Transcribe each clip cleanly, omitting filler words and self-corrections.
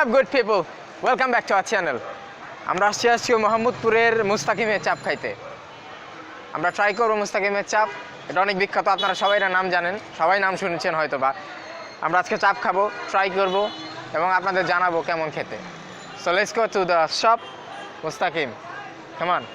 up good people? Welcome back to our channel. আমরা আসছি মোহাম্মদপুরের মুস্তাকিমের চাপ খাইতে। আমরা ট্রাই করব মুস্তাকিমের চাপ। এটা অনেক বিখ্যাত, আপনারা সবাই এর নাম জানেন, সবাই নাম শুনেছেন হয়তোবা। আমরা আজকে চাপ খাবো, ট্রাই করব এবং আপনাদের জানাবো কেমন খেতে। So let's go to the shop Mustakim. Come on.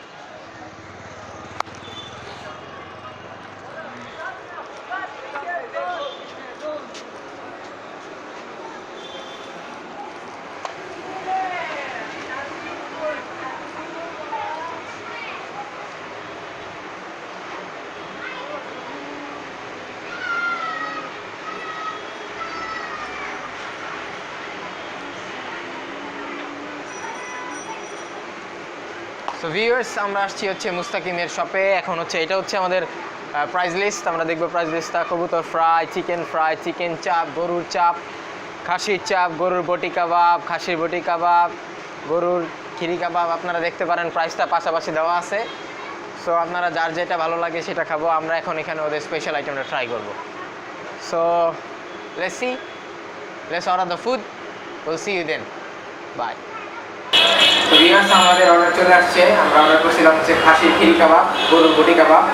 So viewers, আমরা আসছি মুস্তাকিমের শপে। এখন এটা আমাদের প্রাইস লিস্ট। আমরা দেখব প্রাইস লিস্টটা। কবুতর ফ্রাই, চিকেন চাপ, গরুর চাপ, খাসির চাপ, গরুর বটি কাবাব, খাসির বটি কাবাব, গরুর খিরি কাবাব। আপনারা দেখতে পারেন প্রাইসটা পাশাপাশি দেওয়া আছে। সো আপনারা যার যেটা ভালো লাগে সেটা খাবো। আমরা এখন এখানে ওদের স্পেশাল আইটেমটা ট্রাই করব। So let's order the food. Will see you then. Bye. তো ভিউয়ার্স, আমাদের অর্ডার চলে আসছে। আমরা অর্ডার করছিলাম খাসির খিরি কাবাব, গরুর বটি কাবাব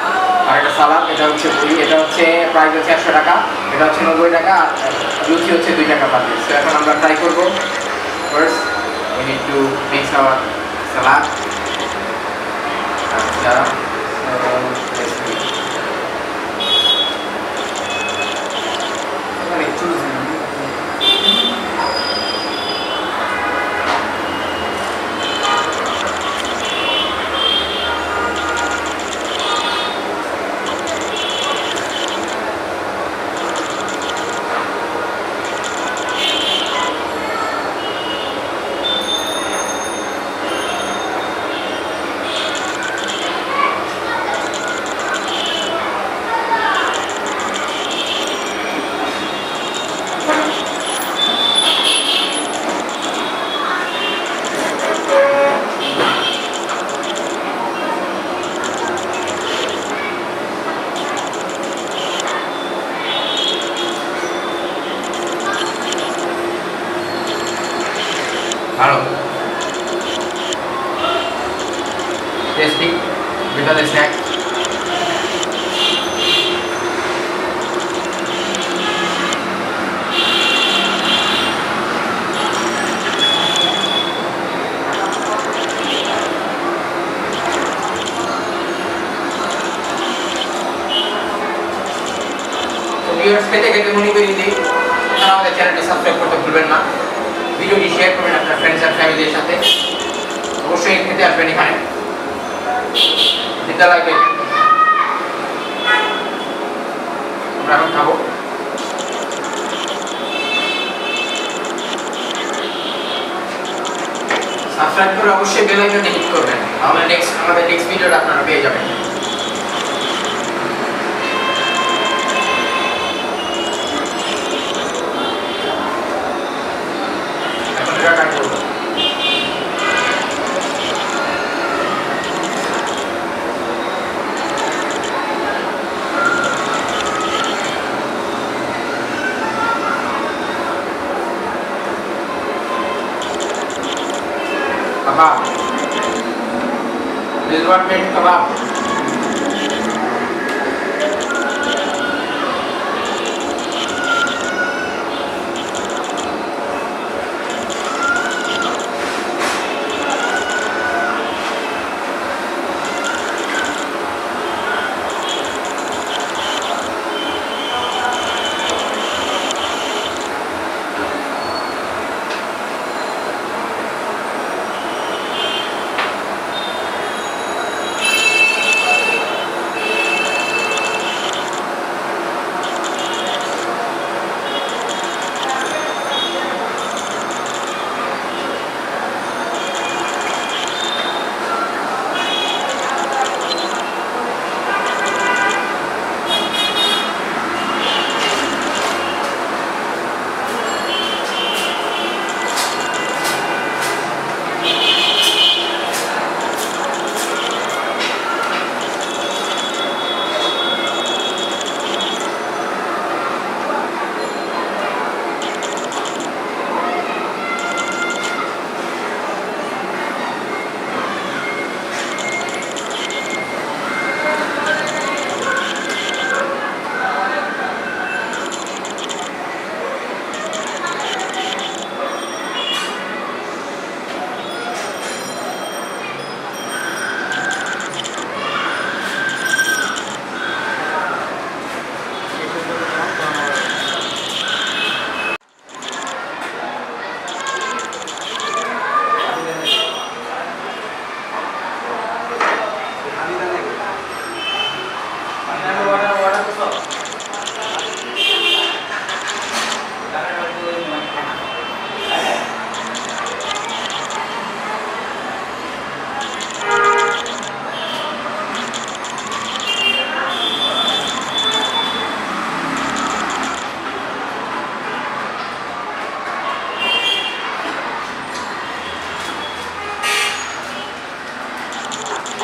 আর একটা সালাদ। এটা পুরি। এটা প্রাইস 100 টাকা। এটা 90 টাকা। আর লুচি 2 টাকা পার পিস। তো এখন আমরা ট্রাই করব। First we need to mix our salad. আচ্ছা, ভালো টেস্টি বিকালে স্ন্যাক। খেতে খেতে মনে করিয়ে দিই, আপনারা আমাদের চ্যানেলটি সাবস্ক্রাইব করতে ভুলবেন না। ভিডিওটি শেয়ার করবেন আপনার ফ্রেন্ডস আর ফ্যামিলির সাথে। অবশ্যই খেতে আসবেন এখানে, খেতে লাগবে। আমরা এখন খাবো। সাবস্ক্রাইব করে অবশ্যই বেল আইকনটি ক্লিক করবেন, তাহলে আমাদের নেক্সট ভিডিওটা আপনারা পেয়ে যাবেন। Kebab. This one made kebab.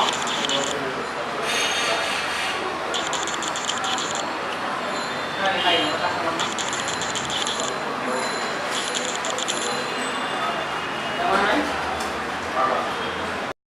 Come on.